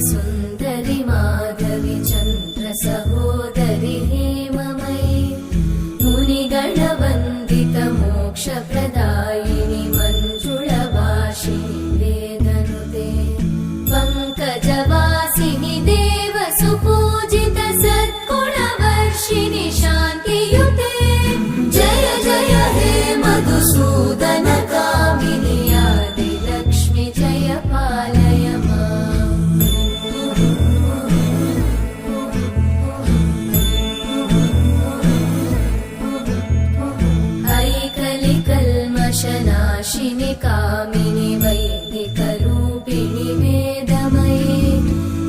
सुन्दरि माधवि चन्द्र सहोदरि हेममयि मुनिगणवन्दित मोक्षप्रदायिनि मञ्जुळभाषिणि वेदनुते पङ्कजवासिनि देवसुपूजित सद्गुणवर्षिणि शान्तियुते जय जय हे मधुसूदन कामिनि आदिलक्ष्मि जय पालय माम्। ऐकलिकल्मषनाशिनि कामिनि वैदिकरूपिणि वेदमये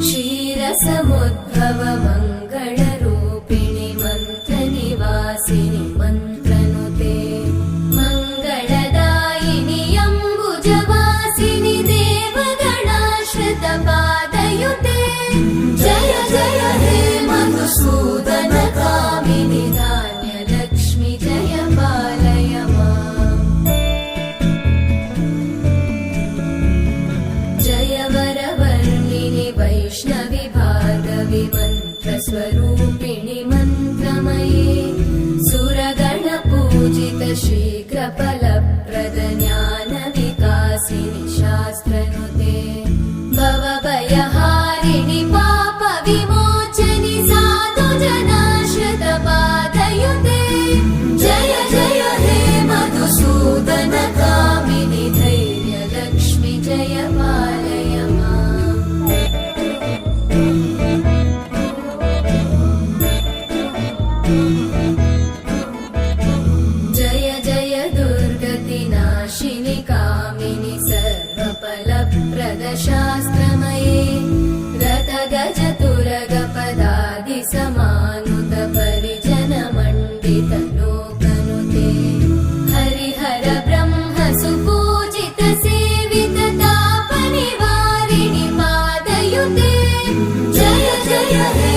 क्षीरसमुद्भव मङ्गलरूपिणि मन्त्रनिवासिनि मन्त्रनुते मङ्गलदायिनि अम्बुजवासिनि देवगणाश्रितपादयुते जय जय हे मधुसूदन कामिनि धान्यलक्ष्मि जय पालय माम्। जय वरवर्णिनि वैष्णवि भार्गवि मन्त्रस्वरूपिणि मन्त्रमये सुरगणपूजित शीघ्रफलप्रद ज्ञानविकासिनि शास्त्रनुते भवभयहारिणि पापविमोचनि साधुजनाश्रितपादयुते जय जय हे मधुसूदन कामिनि धैर्यलक्ष्मि जय पालय माम्। जय जय दुर्गतिनाशिनि कामिनि सर्वफलप्रद शास्त्रमये रथगजतुरगपदादि समानुत परिजनमण्डित लोकनुते हरिहर ब्रह्म सुपूजित सेवित तापनिवारिणि पादयुते जय जय हे